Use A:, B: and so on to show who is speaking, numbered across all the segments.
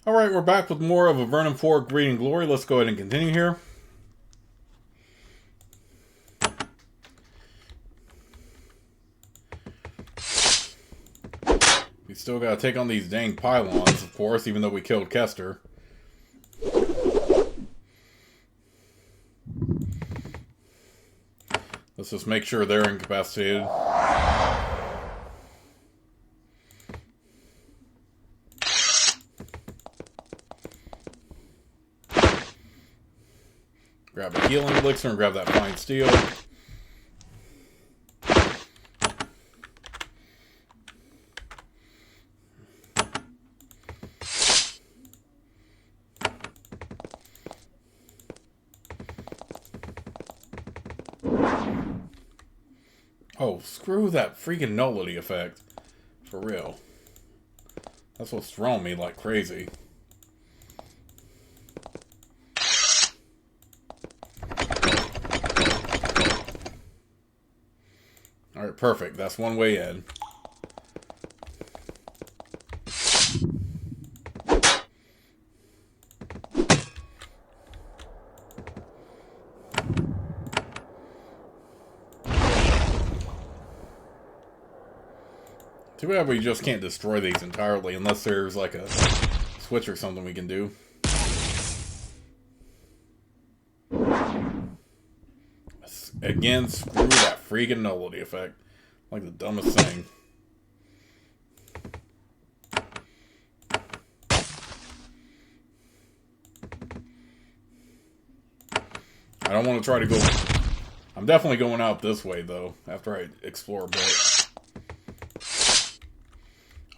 A: Alright, we're back with more of Avernum 4 Greed and Glory. Let's go ahead and continue here. We still gotta take on these dang pylons, of course, even though we killed Kester. Let's just make sure they're incapacitated. Grab a healing elixir and grab that fine steel. Oh, screw that freaking nullity effect. For real. That's what's throwing me like crazy. Alright, perfect. That's one way in. Too bad we just can't destroy these entirely unless there's like a switch or something we can do. Again, screw that freaking nullity effect. Like the dumbest thing. I don't want to try to go... I'm definitely going out this way, though, after I explore a bit.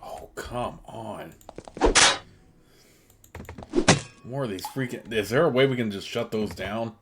A: Oh, come on. More of these freaking... Is there a way we can just shut those down?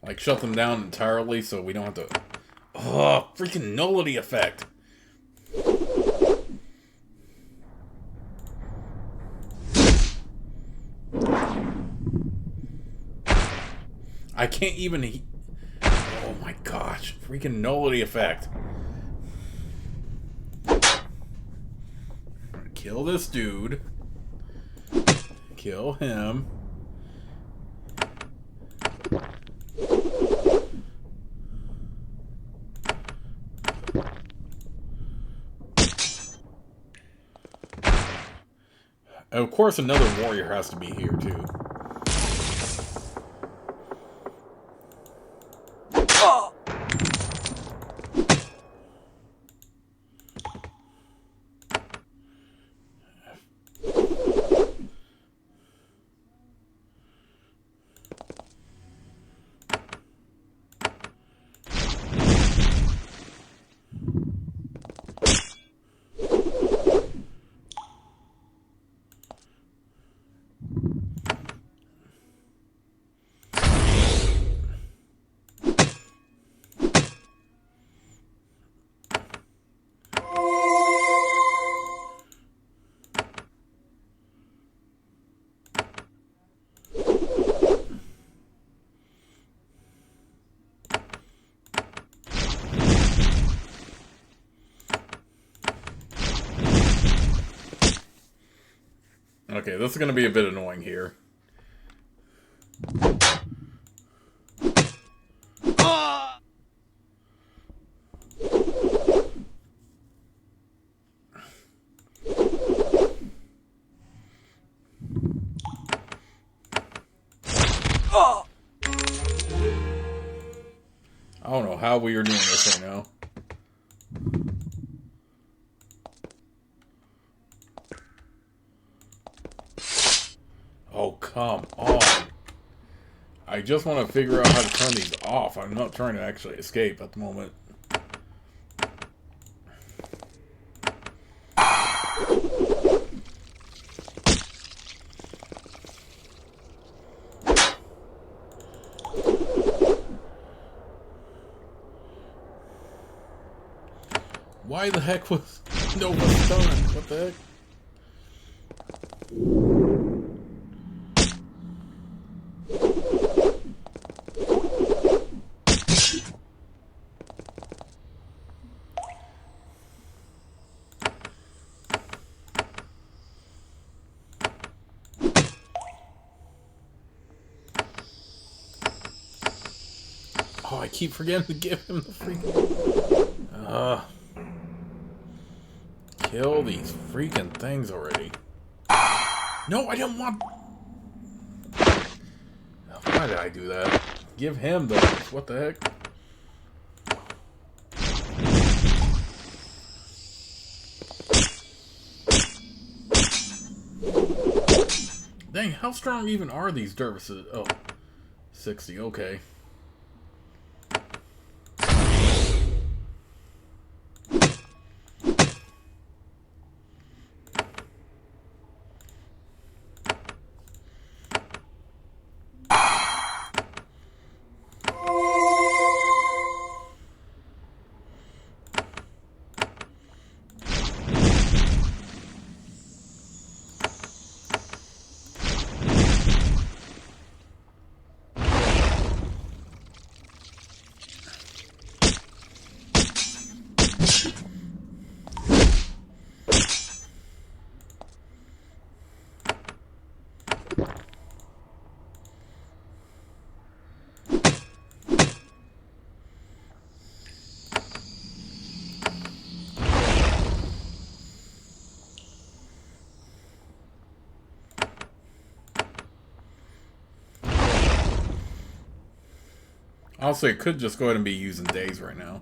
A: Like, shut them down entirely so we don't have to... Oh, freaking nullity effect. I can't even... Oh my gosh. Freaking nullity effect. Kill this dude. Kill him. Of course, another warrior has to be here, too. Okay, this is going to be a bit annoying here. I don't know how we are doing this right now. Oh, come on. I just want to figure out how to turn these off. I'm not trying to actually escape at the moment. Why the heck was Nova stunned? What the heck? Oh, I keep forgetting to give him the freaking... Kill these freaking things already. No, I didn't want... Why did I do that? Give him the... What the heck? Dang, how strong even are these dervises? Oh, 60, okay. Also, it could just go ahead and be using days right now.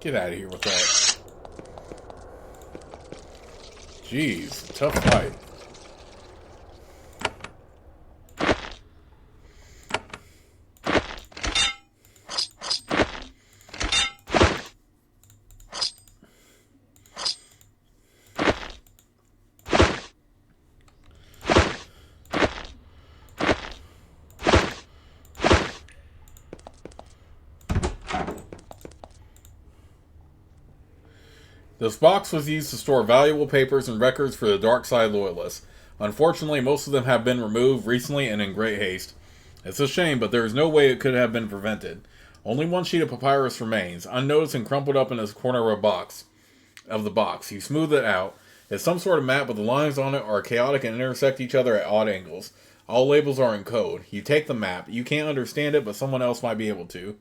A: Get out of here with that. Jeez, tough fight. This box was used to store valuable papers and records for the Dark Side Loyalists. Unfortunately, most of them have been removed recently and in great haste. It's a shame, but there is no way it could have been prevented. Only one sheet of papyrus remains, unnoticed and crumpled up in this corner of the box. You smooth it out. It's some sort of map, but the lines on it are chaotic and intersect each other at odd angles. All labels are in code. You take the map. You can't understand it, but someone else might be able to.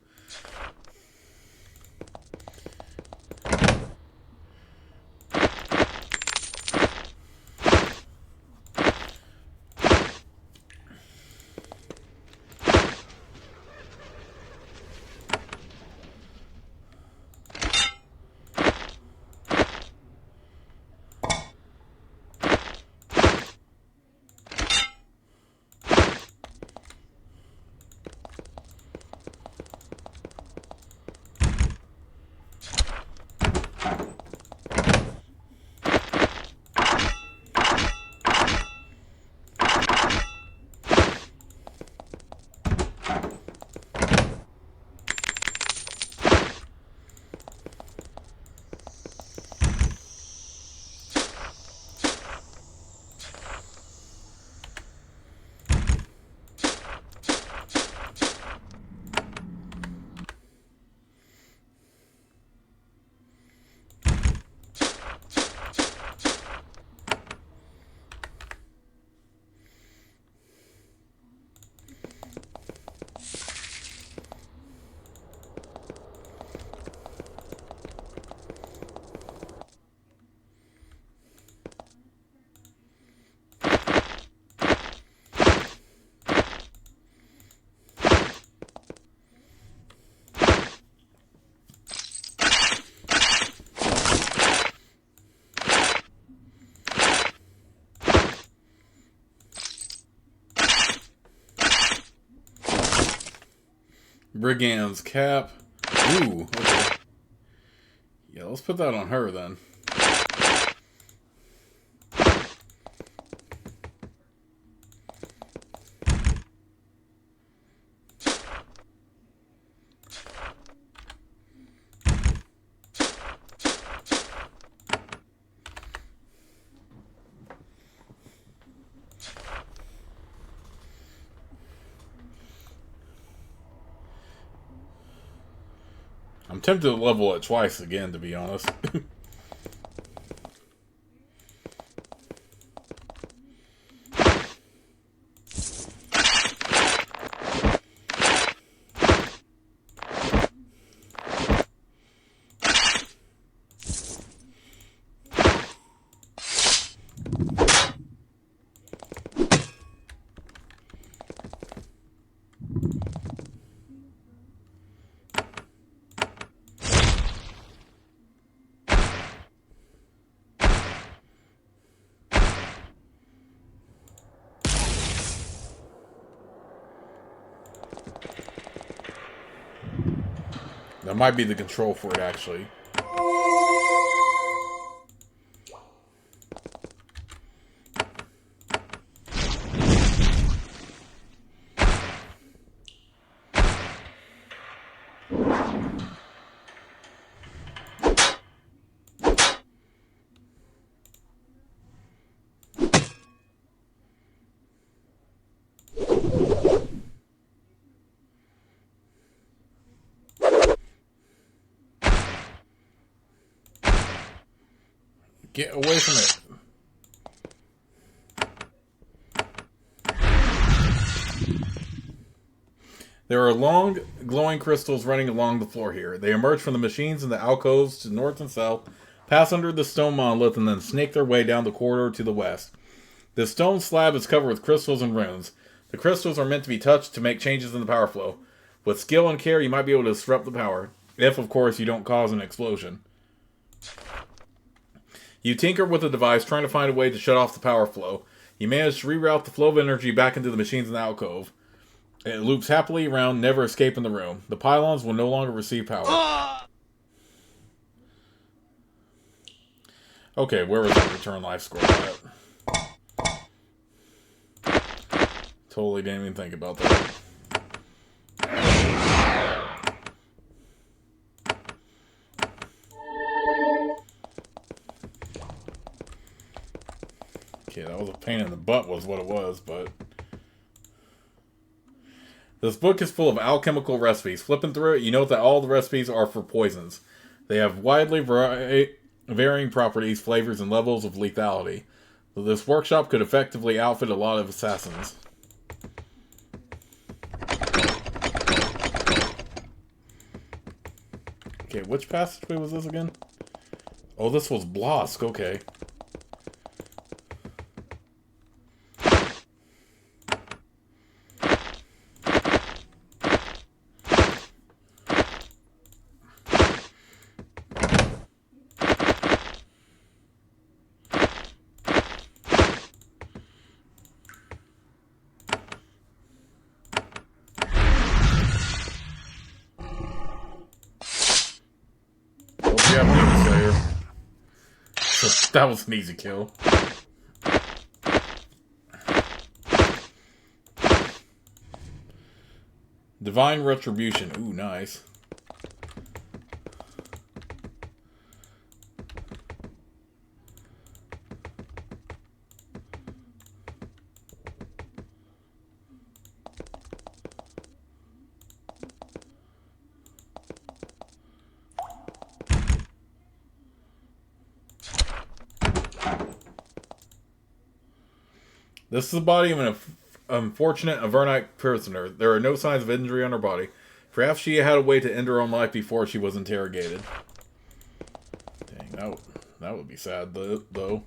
A: Brigand's cap. Ooh, okay. Yeah, let's put that on her then. I'm tempted to level it twice again, to be honest. That might be the control for it, actually. Get away from it. There are long, glowing crystals running along the floor here. They emerge from the machines in the alcoves to the north and south, pass under the stone monolith, and then snake their way down the corridor to the west. The stone slab is covered with crystals and runes. The crystals are meant to be touched to make changes in the power flow. With skill and care, you might be able to disrupt the power. If, of course, you don't cause an explosion. You tinker with the device, trying to find a way to shut off the power flow. You manage to reroute the flow of energy back into the machines in the alcove. It loops happily around, never escaping the room. The pylons will no longer receive power. Okay, where was that return life score at? Totally didn't even think about that. Okay, that was a pain in the butt was what it was, but... This book is full of alchemical recipes. Flipping through it, you note that all the recipes are for poisons. They have widely varying properties, flavors, and levels of lethality. This workshop could effectively outfit a lot of assassins. Okay, which passageway was this again? Oh, this was Blosk, okay. That was an easy kill. Divine Retribution. Ooh, nice. This is the body of an unfortunate Avernite prisoner. There are no signs of injury on her body. Perhaps she had a way to end her own life before she was interrogated. Dang, that would be sad, though.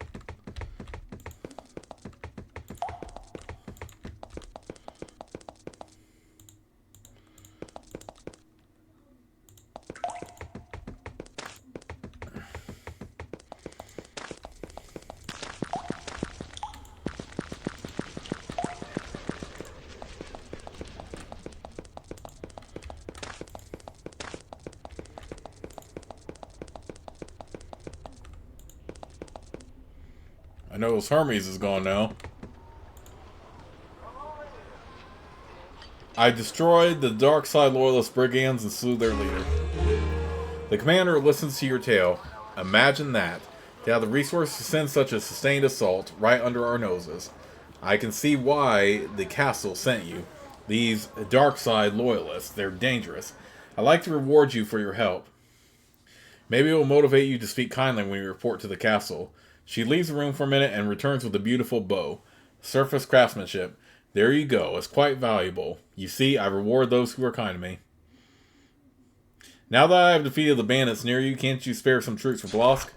A: I know Hermes is gone now. I destroyed the dark side loyalist brigands and slew their leader. The commander listens to your tale. Imagine that. To have the resources to send such a sustained assault right under our noses. I can see why the castle sent you. These dark side loyalists, they're dangerous. I'd like to reward you for your help. Maybe it will motivate you to speak kindly when you report to the castle. She leaves the room for a minute and returns with a beautiful bow. Surface craftsmanship. There you go. It's quite valuable. You see, I reward those who are kind to me. Now that I have defeated the bandits near you, can't you spare some troops for Blosk?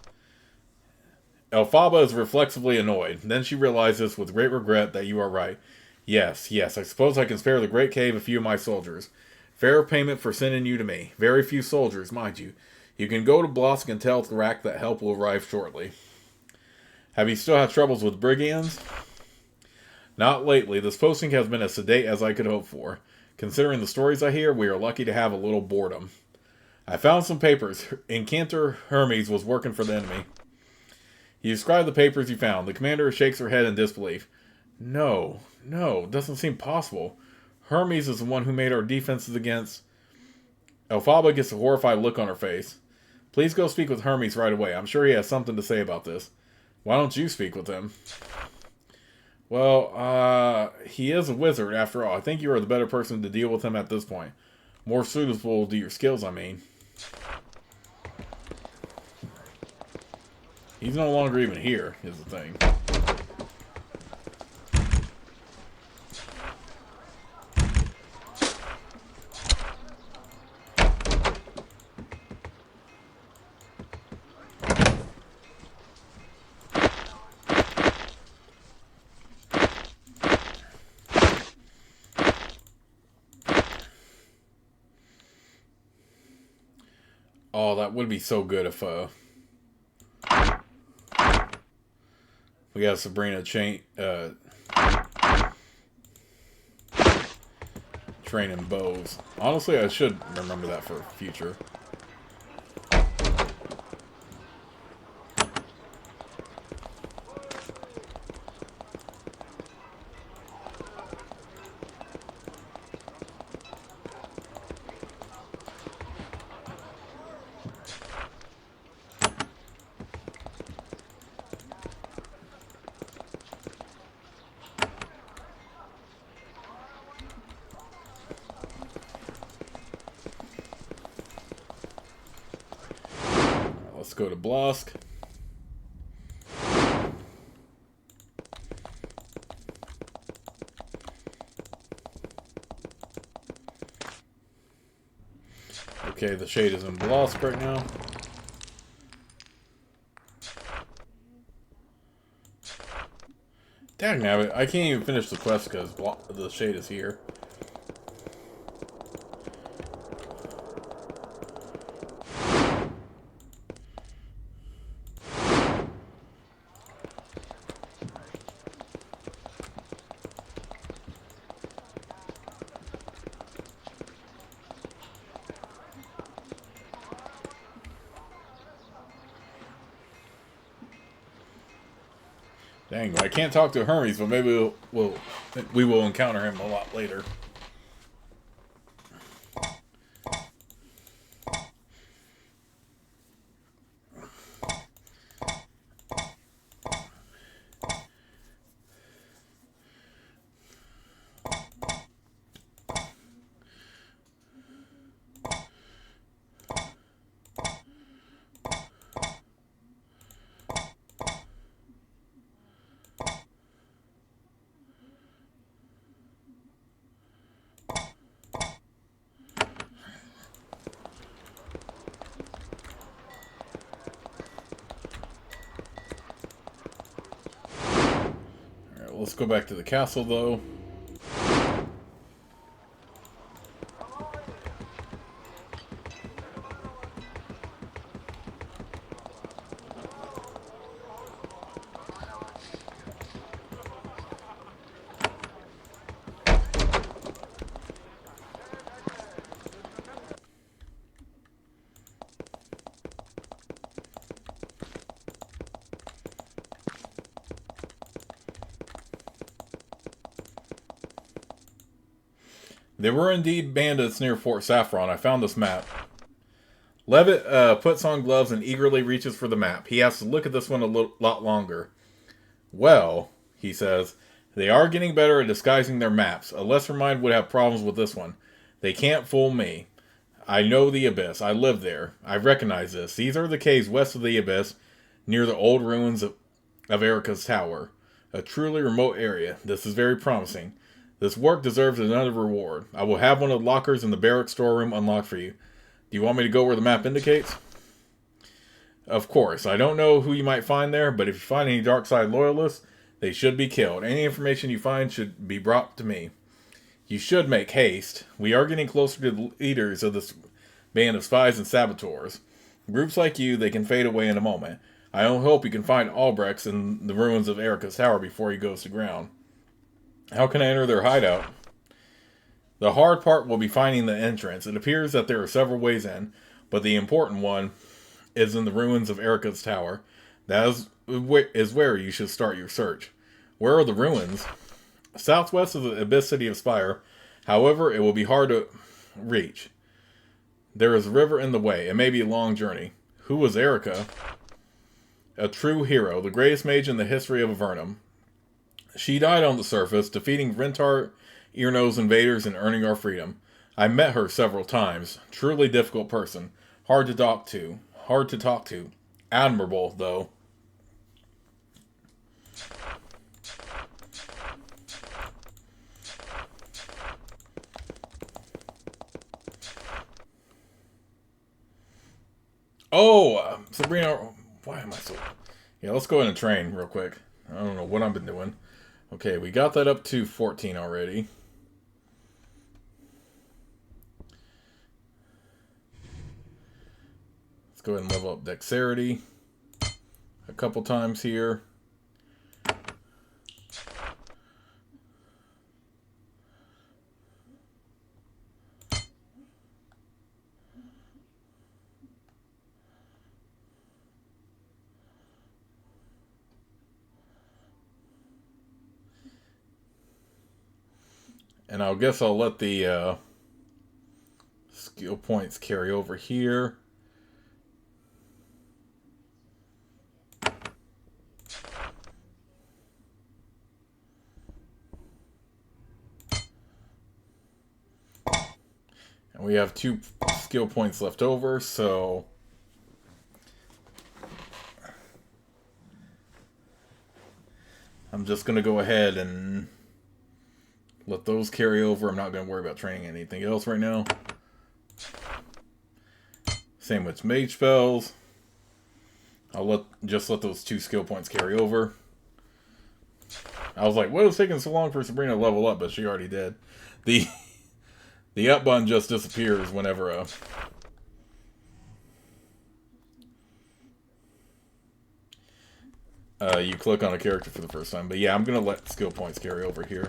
A: Elphaba is reflexively annoyed. Then she realizes with great regret that you are right. Yes, I suppose I can spare the Great Cave a few of my soldiers. Fair payment for sending you to me. Very few soldiers, mind you. You can go to Blosk and tell Thrak that help will arrive shortly. Have you still had troubles with brigands? Not lately. This posting has been as sedate as I could hope for. Considering the stories I hear, we are lucky to have a little boredom. I found some papers. Incantor Hermes was working for the enemy. You describe the papers you found. The commander shakes her head in disbelief. No, doesn't seem possible. Hermes is the one who made our defenses against... Elphaba gets a horrified look on her face. Please go speak with Hermes right away. I'm sure he has something to say about this. Why don't you speak with him? Well, he is a wizard after all. I think you are the better person to deal with him at this point. More suitable to your skills, I mean. He's no longer even here, is the thing. Oh, that would be so good if, we got Sabrina training bows. Honestly, I should remember that for future. Let's go to Blosk. Okay, the shade is in Blosk right now. Dang nabbit, I can't even finish the quest because the shade is here. Dang, I can't talk to Hermes, but maybe we will encounter him a lot later. Let's go back to the castle, though. There were indeed bandits near Fort Saffron. I found this map. Levitt puts on gloves and eagerly reaches for the map. He has to look at this one a lot longer. Well, he says, they are getting better at disguising their maps. A lesser mind would have problems with this one. They can't fool me. I know the Abyss. I live there. I recognize this. These are the caves west of the Abyss, near the old ruins of Erica's Tower. A truly remote area. This is very promising. This work deserves another reward. I will have one of the lockers in the barracks storeroom unlocked for you. Do you want me to go where the map indicates? Of course. I don't know who you might find there, but if you find any dark side loyalists, they should be killed. Any information you find should be brought to me. You should make haste. We are getting closer to the leaders of this band of spies and saboteurs. Groups like you, they can fade away in a moment. I only hope you can find Albrecht's in the ruins of Erica's Tower before he goes to ground. How can I enter their hideout? The hard part will be finding the entrance. It appears that there are several ways in, but the important one is in the ruins of Erica's Tower. That is where you should start your search. Where are the ruins? Southwest of the Abyss City of Spire. However, it will be hard to reach. There is a river in the way. It may be a long journey. Who was Erica? A true hero, the greatest mage in the history of Avernum. She died on the surface, defeating Rentar Earnose invaders and earning our freedom. I met her several times. Truly difficult person. Hard to talk to. Admirable, though. Oh, Sabrina, why am I so... Yeah, let's go ahead and train real quick. I don't know what I've been doing. Okay, we got that up to 14 already. Let's go ahead and level up Dexterity a couple times here. And I guess I'll let the skill points carry over here. And we have 2 skill points left over, so... I'm just going to go ahead and let those carry over. I'm not going to worry about training anything else right now. Same with mage spells. I'll just let those 2 skill points carry over. I was like, what is taking so long for Sabrina to level up? But she already did. The up button just disappears whenever you click on a character for the first time. But yeah, I'm going to let skill points carry over here.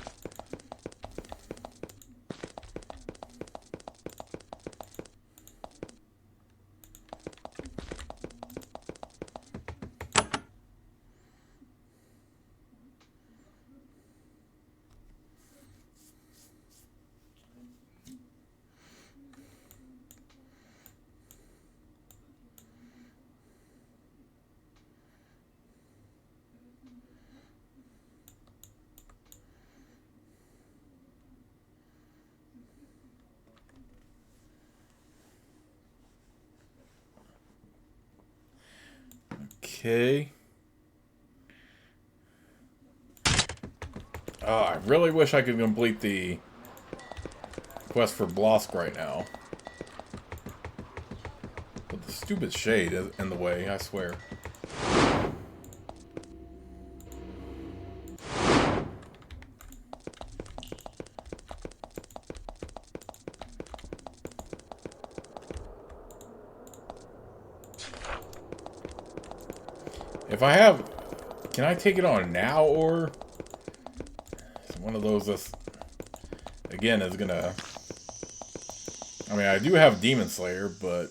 A: Okay. I really wish I could complete the quest for Blosk right now. But the stupid shade is in the way, I swear. If I have... Can I take it on now, or... It's one of those that's... Again, is gonna... I mean, I do have Demon Slayer, but...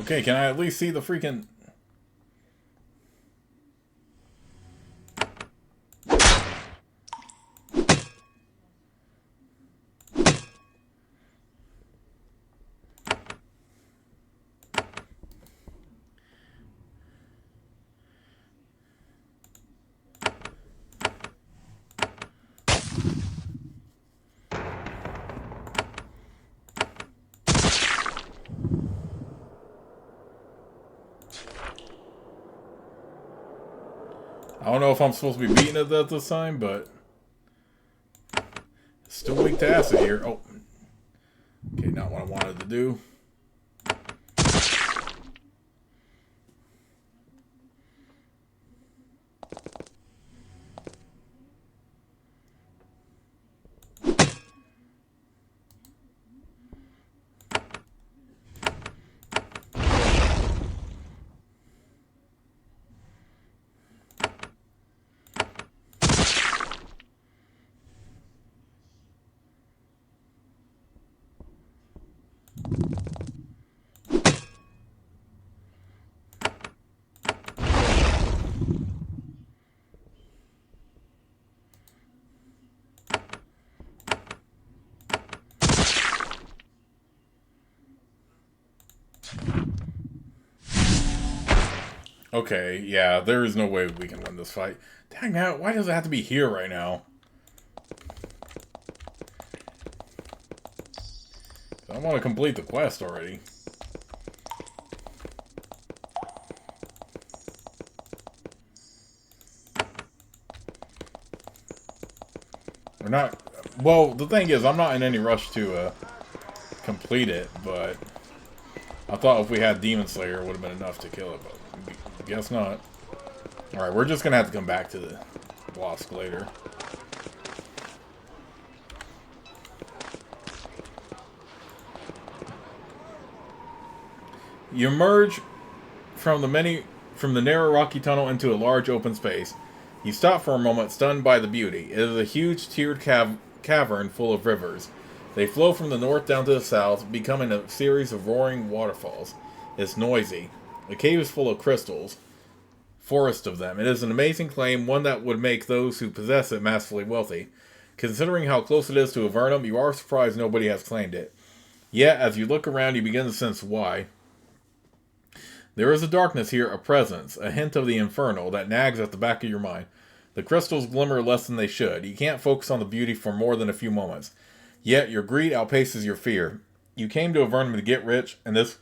A: Okay, can I at least see the freaking... I don't know if I'm supposed to be beating it at this time, but... It's still weak to acid here. Oh. Okay, not what I wanted to do. Okay, yeah, there is no way we can win this fight. Dang, now, why does it have to be here right now? I want to complete the quest already. We're not... Well, the thing is, I'm not in any rush to complete it, but... I thought if we had Demon Slayer, it would have been enough to kill it, but I guess not. Alright, we're just gonna have to come back to the Wasp later. You emerge from the narrow rocky tunnel into a large open space. You stop for a moment, stunned by the beauty. It is a huge tiered cavern full of rivers. They flow from the north down to the south, becoming a series of roaring waterfalls. It's noisy. The cave is full of crystals. Forest of them. It is an amazing claim, one that would make those who possess it massively wealthy. Considering how close it is to Avernum, you are surprised nobody has claimed it. Yet, as you look around, you begin to sense why. There is a darkness here, a presence, a hint of the infernal that nags at the back of your mind. The crystals glimmer less than they should. You can't focus on the beauty for more than a few moments. Yet, your greed outpaces your fear. You came to Avernum to get rich, and this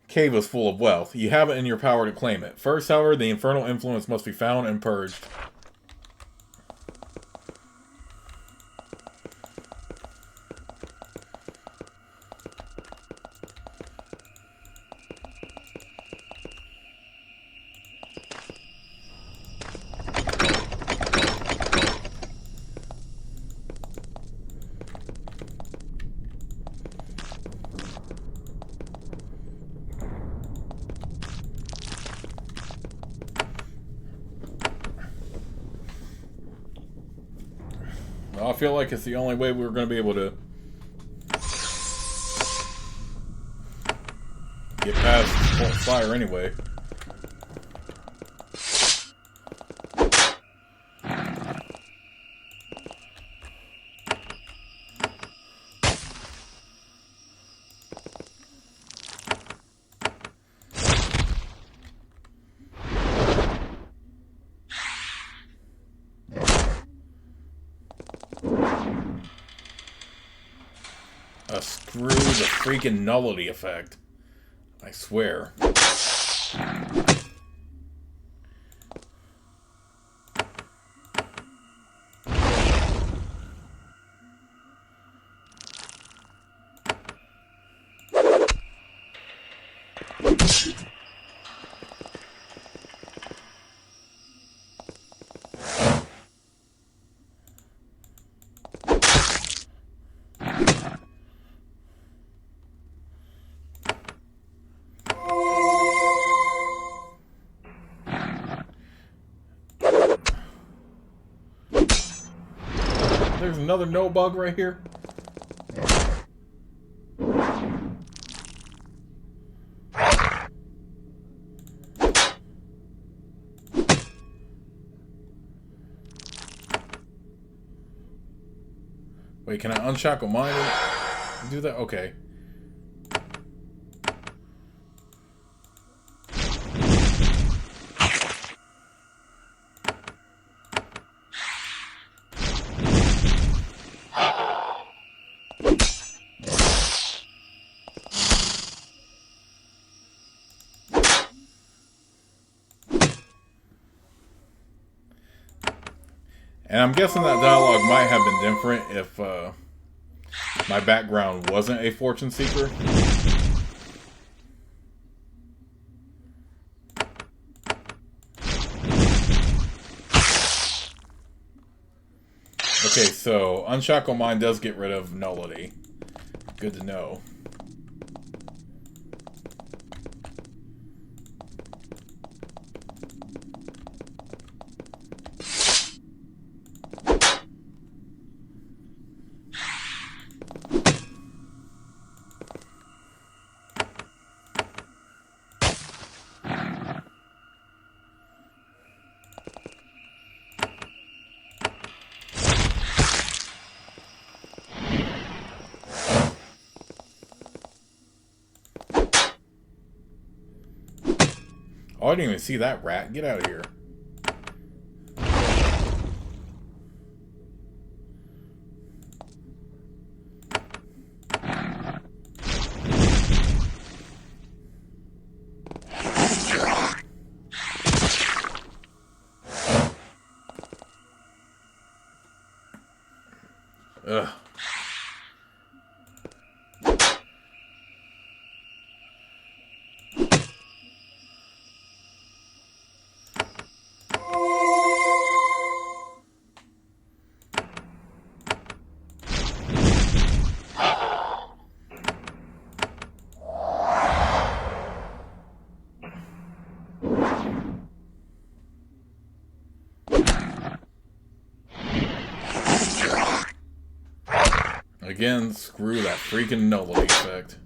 A: cave is full of wealth. You have it in your power to claim it. First, however, the infernal influence must be found and purged. I feel like it's the only way we're going to be able to get past fire anyway. Screw the freaking nullity effect. I swear. There's another no bug right here. Wait, can I unshackle mine and do that? Okay. And I'm guessing that dialogue might have been different if my background wasn't a fortune seeker. Okay, so Unshackle Mind does get rid of nullity. Good to know. Oh, I didn't even see that rat. Get out of here. Ugh. Again, screw that freaking nullity effect.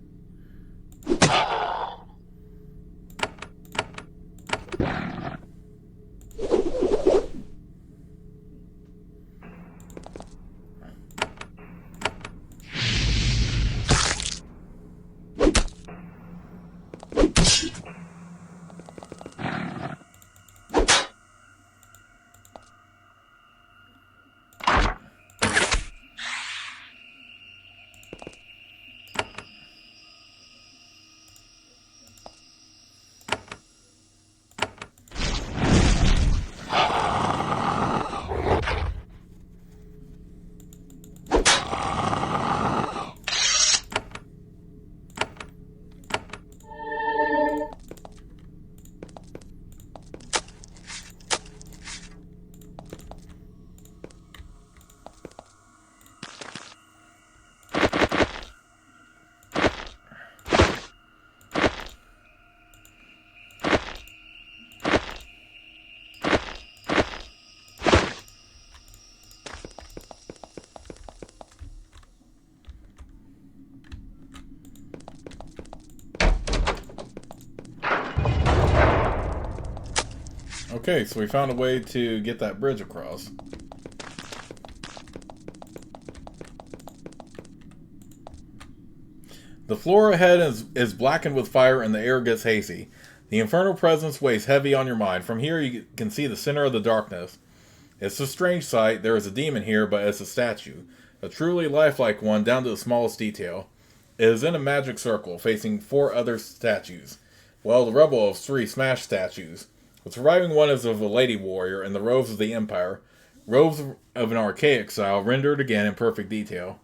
A: Okay, so we found a way to get that bridge across. The floor ahead is blackened with fire and the air gets hazy. The infernal presence weighs heavy on your mind. From here you can see the center of the darkness. It's a strange sight. There is a demon here, but it's a statue. A truly lifelike one down to the smallest detail. It is in a magic circle, facing 4 other statues. Well, the rubble of 3 smashed statues. The surviving one is of a lady warrior in the robes of the Empire. Robes of an archaic style, rendered again in perfect detail.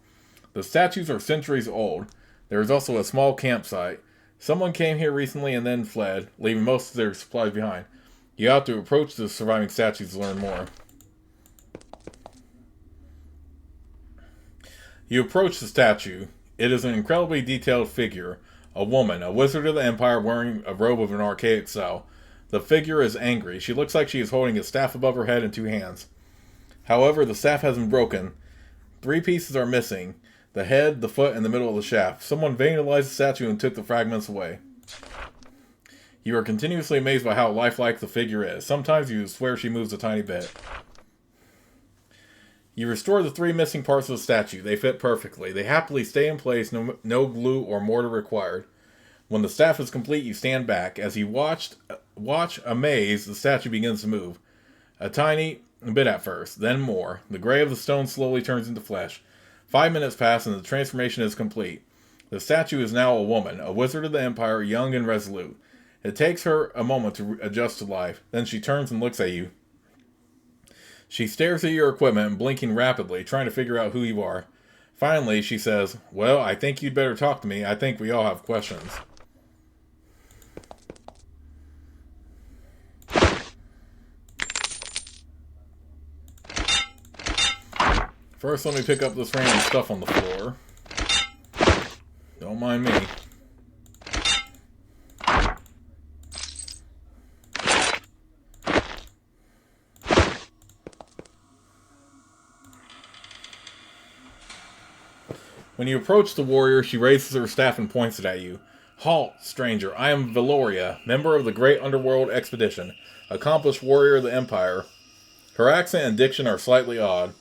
A: The statues are centuries old. There is also a small campsite. Someone came here recently and then fled, leaving most of their supplies behind. You have to approach the surviving statues to learn more. You approach the statue. It is an incredibly detailed figure. A woman, a wizard of the Empire wearing a robe of an archaic style. The figure is angry. She looks like she is holding a staff above her head in 2 hands. However, the staff has been broken. 3 pieces are missing. The head, the foot, and the middle of the shaft. Someone vandalized the statue and took the fragments away. You are continuously amazed by how lifelike the figure is. Sometimes you swear she moves a tiny bit. You restore the 3 missing parts of the statue. They fit perfectly. They happily stay in place, no glue or mortar required. When the staff is complete, you stand back. As you watch amazed, the statue begins to move. A tiny bit at first, then more. The gray of the stone slowly turns into flesh. 5 minutes pass and the transformation is complete. The statue is now a woman, a wizard of the Empire, young and resolute. It takes her a moment to adjust to life. Then she turns and looks at you. She stares at your equipment, blinking rapidly, trying to figure out who you are. Finally, she says, "Well, I think you'd better talk to me. I think we all have questions." First, let me pick up this random stuff on the floor. Don't mind me. When you approach the warrior, she raises her staff and points it at you. "Halt, stranger. I am Valoria, member of the Great Underworld Expedition, accomplished warrior of the Empire." Her accent and diction are slightly odd,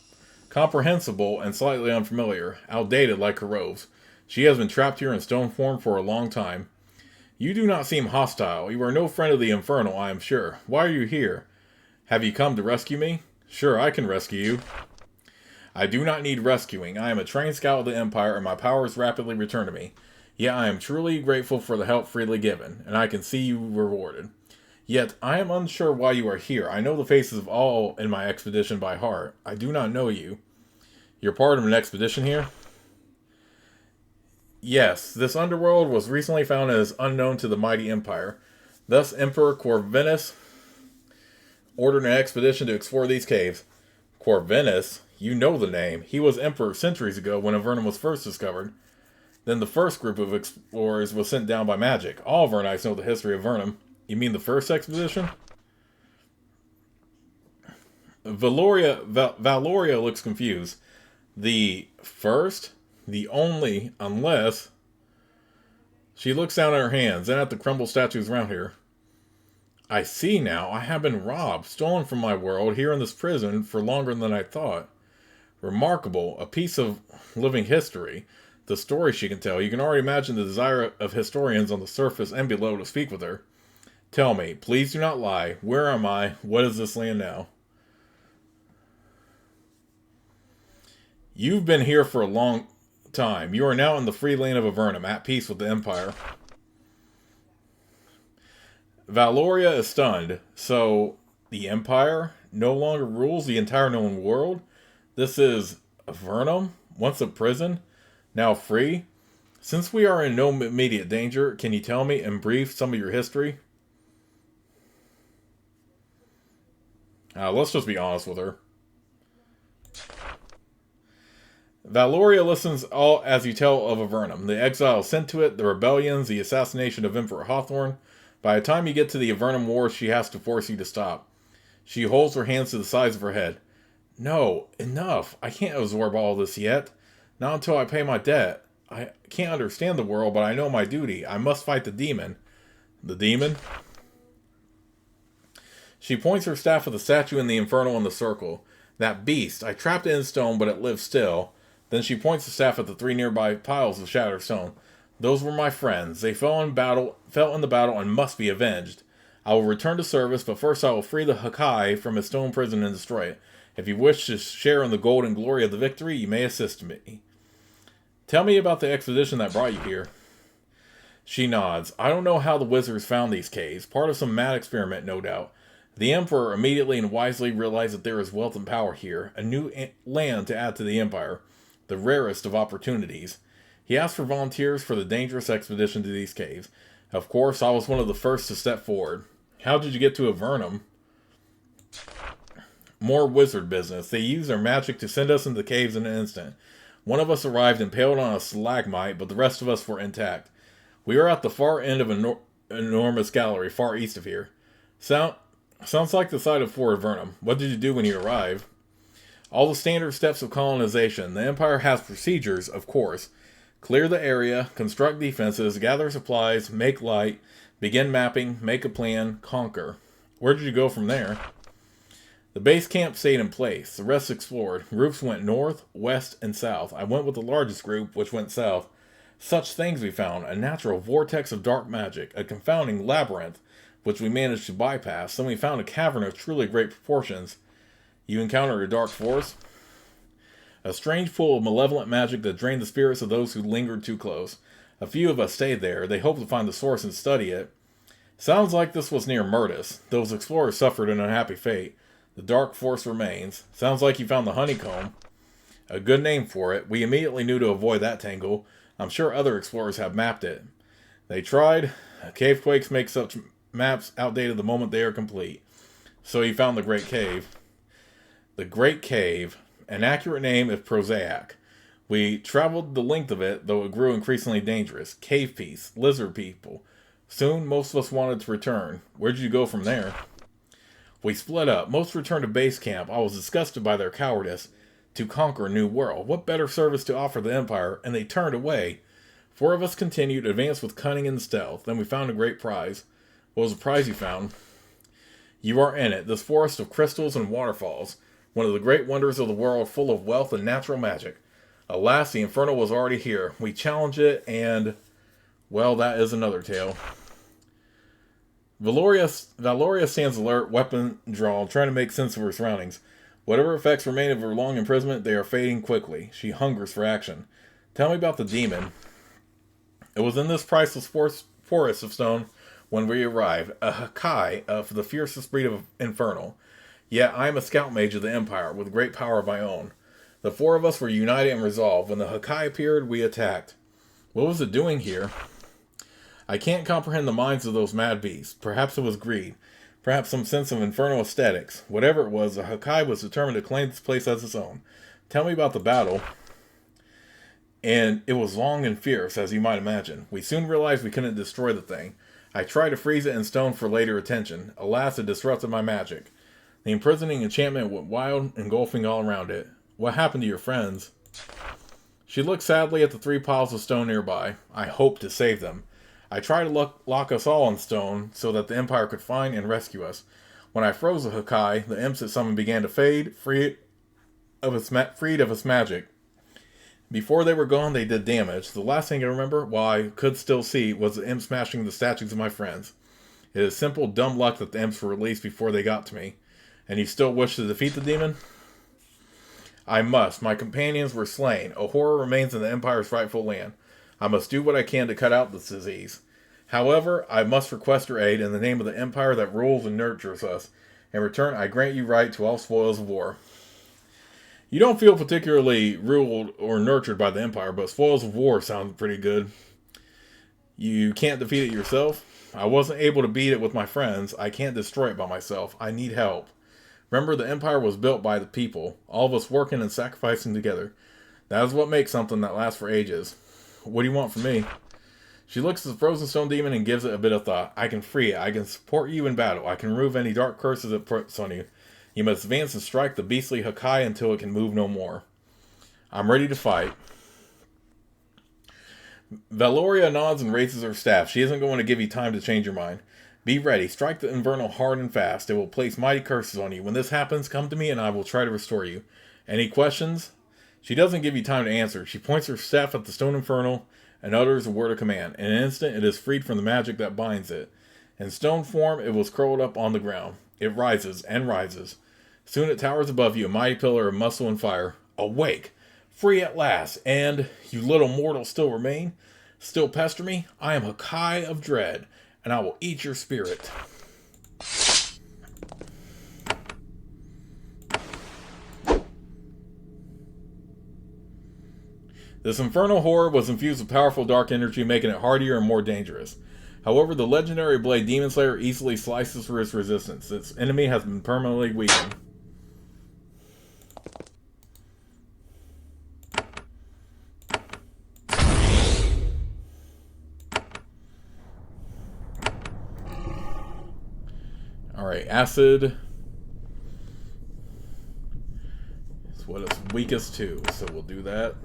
A: comprehensible and slightly unfamiliar, outdated like her robes. She has been trapped here in stone form for a long time. "You do not seem hostile. You are no friend of the Infernal, I am sure. Why are you here? Have you come to rescue me?" "Sure, I can rescue you." "I do not need rescuing. I am a trained scout of the Empire, and my powers rapidly return to me. Yet I am truly grateful for the help freely given, and I can see you rewarded. Yet I am unsure why you are here. I know the faces of all in my expedition by heart. I do not know you." "You're part of an expedition here?" "Yes, this underworld was recently found and is unknown to the mighty Empire. Thus Emperor Corvinus ordered an expedition to explore these caves." "Corvinus? You know the name. He was emperor centuries ago when Avernum was first discovered. Then the first group of explorers was sent down by magic. All Avernites know the history of Avernum." "You mean the first expedition?" Valoria looks confused. "The first? The only, unless..." She looks down at her hands, then at the crumbled statues around her. "I see now. I have been robbed, stolen from my world, here in this prison for longer than I thought. Remarkable. A piece of living history. The story she can tell. You can already imagine the desire of historians on the surface and below to speak with her. Tell me, please do not lie. Where am I? What is this land now?" "You've been here for a long time. You are now in the free land of Avernum, at peace with the Empire." Valoria is stunned. "So, the Empire no longer rules the entire known world? This is Avernum, once a prison, now free? Since we are in no immediate danger, can you tell me, in brief, some of your history?" Let's just be honest with her. Valoria listens all as you tell of Avernum, the exiles sent to it, the rebellions, the assassination of Emperor Hawthorne. By the time you get to the Avernum War, she has to force you to stop. She holds her hands to the sides of her head. "No, enough. I can't absorb all this yet. Not until I pay my debt. I can't understand the world, but I know my duty. I must fight the demon." "The demon?" She points her staff at the statue in the Infernal in the circle. "That beast. I trapped it in stone, but it lives still." Then she points the staff at the 3 nearby piles of shattered stone. "Those were my friends. They fell in the battle and must be avenged. I will return to service, but first I will free the Haakai from his stone prison and destroy it. If you wish to share in the gold and glory of the victory, you may assist me. Tell me about the expedition that brought you here." She nods. "I don't know how the wizards found these caves. Part of some mad experiment, no doubt. The Emperor immediately and wisely realized that there is wealth and power here, a new land to add to the Empire, the rarest of opportunities. He asked for volunteers for the dangerous expedition to these caves. Of course, I was one of the first to step forward." "How did you get to Avernum?" "More wizard business. They used their magic to send us into the caves in an instant. One of us arrived impaled on a stalagmite, but the rest of us were intact. We are at the far end of an enormous gallery, far east of here. Sounds like the site of Fort Avernum. What did you do when you arrived?" "All the standard steps of colonization. The Empire has procedures, of course. Clear the area, construct defenses, gather supplies, make light, begin mapping, make a plan, conquer." "Where did you go from there?" The base camp stayed in place. The rest explored. Groups went north, west, and south. I went with the largest group, which went south. Such things we found: a natural vortex of dark magic, a confounding labyrinth, which we managed to bypass. Then we found a cavern of truly great proportions. You encountered a dark force? A strange pool of malevolent magic that drained the spirits of those who lingered too close. A few of us stayed there. They hoped to find the source and study it. Sounds like this was near Murtis. Those explorers suffered an unhappy fate. The dark force remains. Sounds like you found the honeycomb. A good name for it. We immediately knew to avoid that tangle. I'm sure other explorers have mapped it. They tried. Cavequakes make such maps outdated the moment they are complete. So you found the Great Cave. The Great Cave. An accurate name if prosaic. We traveled the length of it, though it grew increasingly dangerous. Cave peace. Lizard people. Soon, most of us wanted to return. Where'd you go from there? We split up. Most returned to base camp. I was disgusted by their cowardice to conquer a new world. What better service to offer the Empire? And they turned away. 4 of us continued, advanced with cunning and stealth. Then we found a great prize. What was the prize you found? You are in it. This forest of crystals and waterfalls. One of the great wonders of the world, full of wealth and natural magic. Alas, the Inferno was already here. We challenged it, and, well, that is another tale. Valoria stands alert, weapon drawn, trying to make sense of her surroundings. Whatever effects remain of her long imprisonment, they are fading quickly. She hungers for action. Tell me about the demon. It was in this priceless forest of stone when we arrived. A Haakai of the fiercest breed of infernal. Yet I am a scout mage of the Empire, with great power of my own. The 4 of us were united and resolved. When the Haakai appeared, we attacked. What was it doing here? I can't comprehend the minds of those mad beasts. Perhaps it was greed. Perhaps some sense of infernal aesthetics. Whatever it was, the Haakai was determined to claim this place as its own. Tell me about the battle. And it was long and fierce, as you might imagine. We soon realized we couldn't destroy the thing. I tried to freeze it in stone for later attention. Alas, it disrupted my magic. The imprisoning enchantment went wild, engulfing all around it. What happened to your friends? She looked sadly at the 3 piles of stone nearby. I hoped to save them. I tried to lock us all in stone, so that the Empire could find and rescue us. When I froze the Haakai, the imps it summoned began to fade, freed of its magic. Before they were gone, they did damage. The last thing I remember, while I could still see, was the imps smashing the statues of my friends. It is simple, dumb luck that the imps were released before they got to me. And you still wish to defeat the demon? I must. My companions were slain. A horror remains in the Empire's rightful land. I must do what I can to cut out this disease. However, I must request your aid in the name of the Empire that rules and nurtures us. In return, I grant you right to all spoils of war. You don't feel particularly ruled or nurtured by the Empire, but spoils of war sound pretty good. You can't defeat it yourself? I wasn't able to beat it with my friends. I can't destroy it by myself. I need help. Remember, the Empire was built by the people, all of us working and sacrificing together. That is what makes something that lasts for ages. What do you want from me? She looks at the frozen stone demon and gives it a bit of thought. I can free it. I can support you in battle. I can remove any dark curses it puts on you. You must advance and strike the beastly Haakai until it can move no more. I'm ready to fight. Valoria nods and raises her staff. She isn't going to give you time to change your mind. Be ready. Strike the Infernal hard and fast. It will place mighty curses on you. When this happens, come to me and I will try to restore you. Any questions? She doesn't give you time to answer. She points her staff at the stone Infernal and utters a word of command. In an instant, it is freed from the magic that binds it. In stone form, it was curled up on the ground. It rises and rises. Soon it towers above you, a mighty pillar of muscle and fire. Awake! Free at last! And, you little mortal still remain? Still pester me? I am Haakai of Dread, and I will eat your spirit. This infernal horror was infused with powerful dark energy, making it hardier and more dangerous. However, the legendary blade Demon Slayer easily slices through its resistance. Its enemy has been permanently weakened. Alright, acid is what it's weakest to, so we'll do that.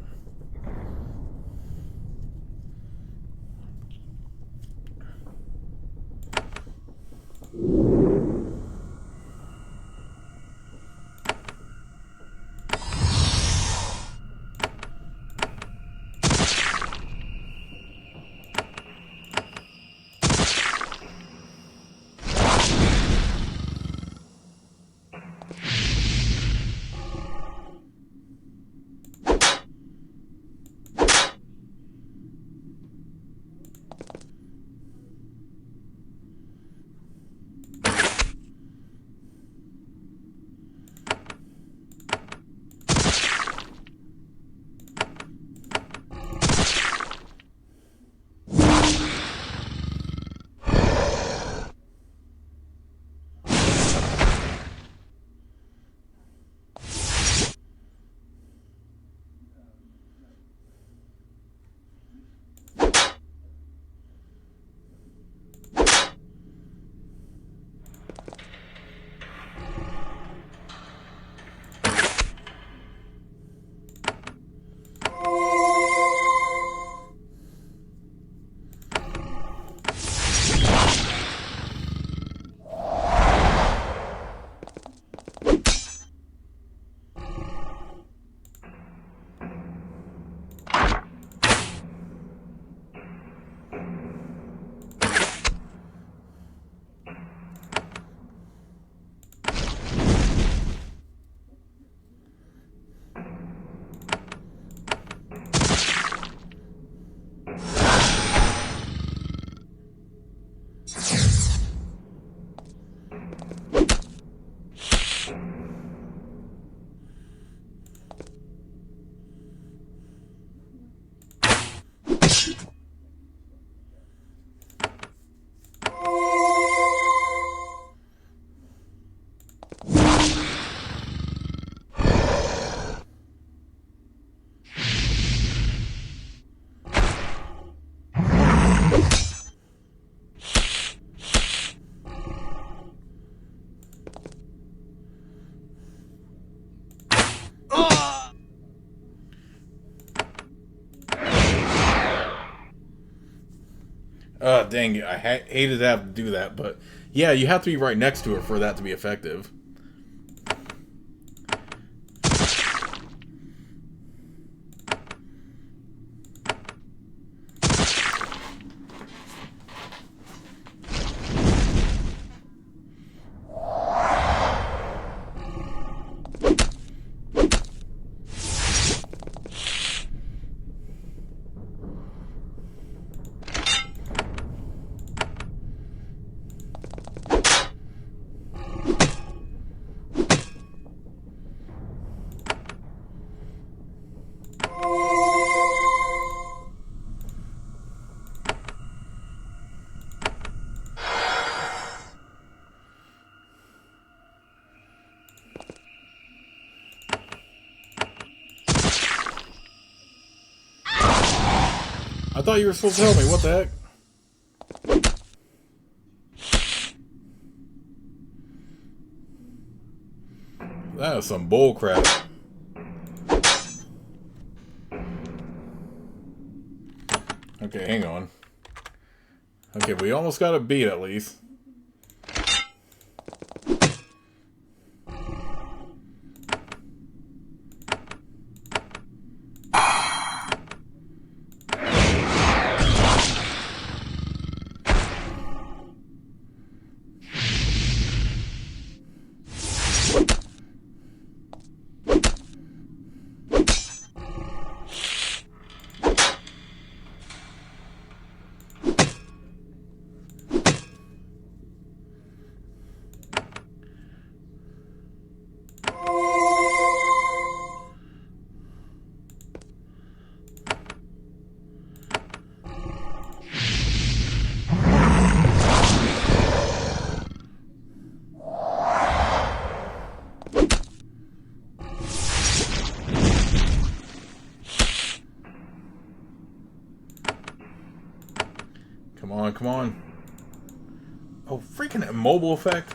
A: Dang it. I hated to have to do that, but yeah, you have to be right next to it for that to be effective. I thought you were supposed to help me. What the heck? That is some bull crap. Okay, hang on. Okay, we almost got a beat at least. Come on, come on. Oh, freaking immobile effect.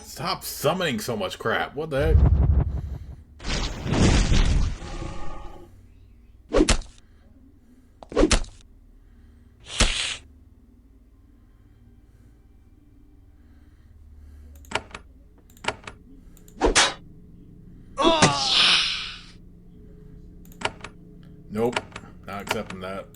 A: Stop summoning so much crap. What the heck? Nope, not accepting that.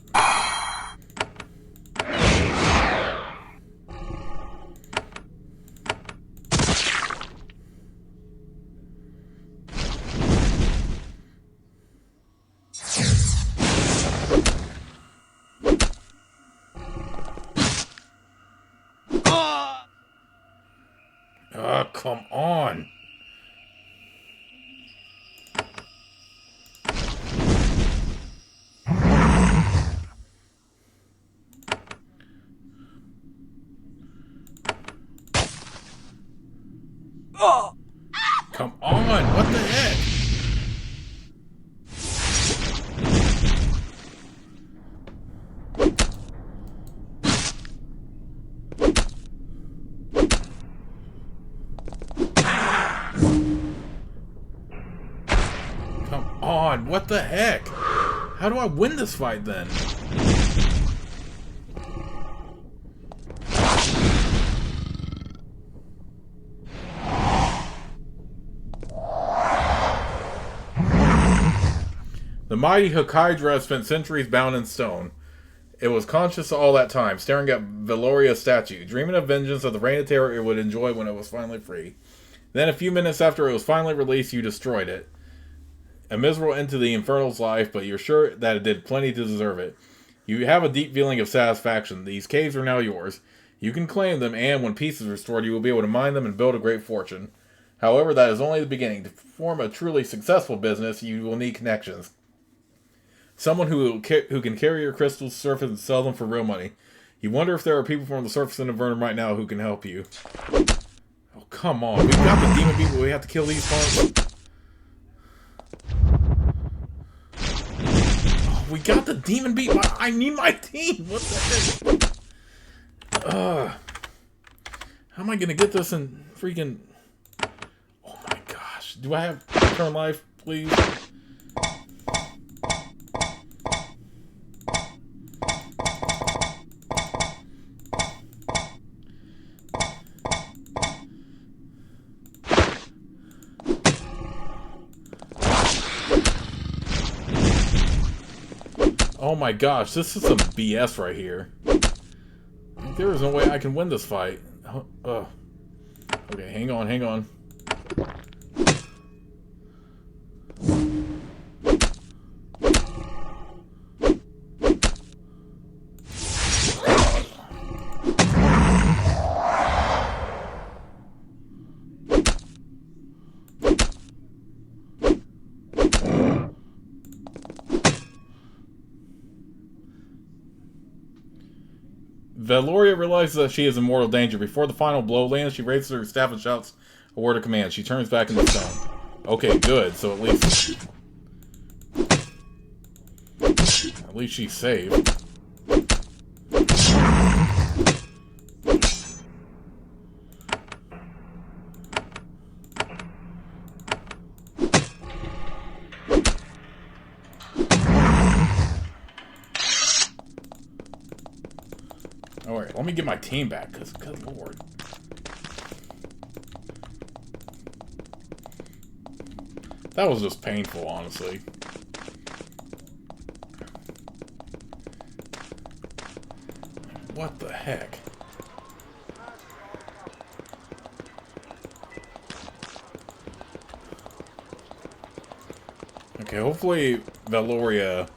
A: Oh, come on. Come on, what the heck? Come on, what the heck? How do I win this fight then? The mighty Haakai spent centuries bound in stone. It was conscious all that time, staring at Valoria's statue, dreaming of vengeance of the reign of terror it would enjoy when it was finally free. Then, a few minutes after it was finally released, you destroyed it. A miserable end to the Infernal's life, but you're sure that it did plenty to deserve it. You have a deep feeling of satisfaction. These caves are now yours. You can claim them, and when peace is restored, you will be able to mine them and build a great fortune. However, that is only the beginning. To form a truly successful business, you will need connections. Someone who can carry your crystals to the surface and sell them for real money. You wonder if there are people from the surface in Avernum right now who can help you. Oh, come on. We've got the demon people. We have to kill these punks. Oh, we got the demon beat. I need my team. What the heck? How am I going to get this in freaking... Oh, my gosh. Do I have return life, please? Oh my gosh, this is some BS right here. There is no way I can win this fight. Okay, hang on, hang on. Valoria realizes that she is in mortal danger. Before the final blow lands, she raises her staff and shouts a word of command. She turns back into stone. Okay, good. So at least she's saved. Alright, let me get my team back, because, good lord. That was just painful, honestly. What the heck? Okay, hopefully Valoria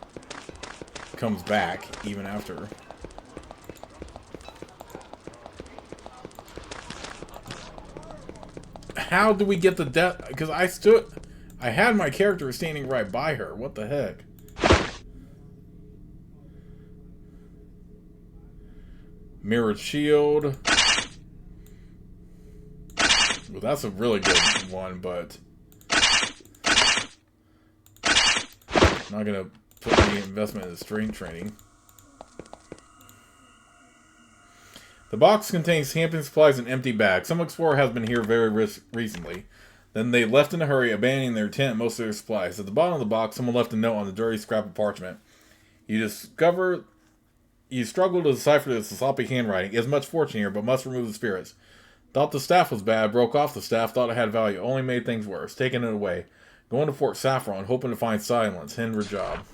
A: comes back even after. How do we get the death? Because I had my character standing right by her. What the heck? Mirrored shield. Well, that's a really good one, but I'm not gonna put any investment in strength training. The box contains camping supplies and empty bags. Some explorer has been here very recently. Then they left in a hurry, abandoning their tent and most of their supplies. At the bottom of the box, someone left a note on the dirty scrap of parchment. You struggle to decipher this sloppy handwriting. It is much fortune here, but must remove the spirits. Thought the staff was bad, broke off the staff, thought it had value, only made things worse. Taking it away. Going to Fort Saffron, hoping to find silence. Hinder job.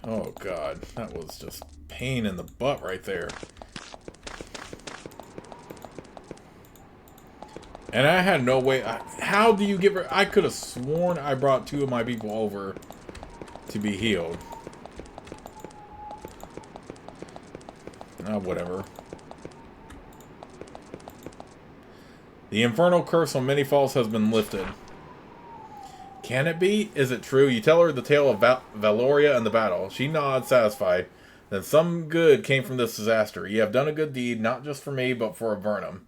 A: Oh god, that was just pain in the butt right there. And I had no way. How do you get rid? I could have sworn I brought two of my people over to be healed. Whatever. The infernal curse on Manyfalls has been lifted. Can it be? Is it true? You tell her the tale of Valoria and the battle. She nods, satisfied. Then some good came from this disaster. You have done a good deed, not just for me, but for Avernum.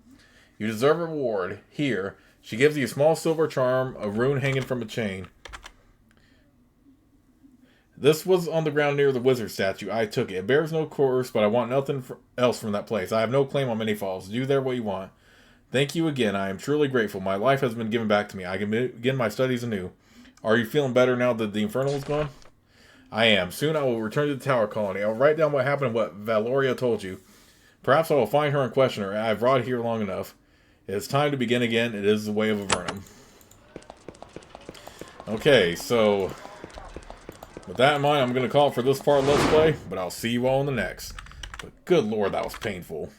A: You deserve a reward. Here. She gives you a small silver charm, a rune hanging from a chain. This was on the ground near the wizard statue. I took it. It bears no curse, but I want nothing else from that place. I have no claim on Manyfalls. Do there what you want. Thank you again. I am truly grateful. My life has been given back to me. I can begin my studies anew. Are you feeling better now that the Infernal is gone? I am. Soon I will return to the Tower Colony. I will write down what happened and what Valoria told you. Perhaps I will find her and question her. I have rotted here long enough. It is time to begin again. It is the way of Avernum. Okay, so with that in mind, I'm going to call it for this part of Let's Play, but I'll see you all in the next. But good lord, that was painful.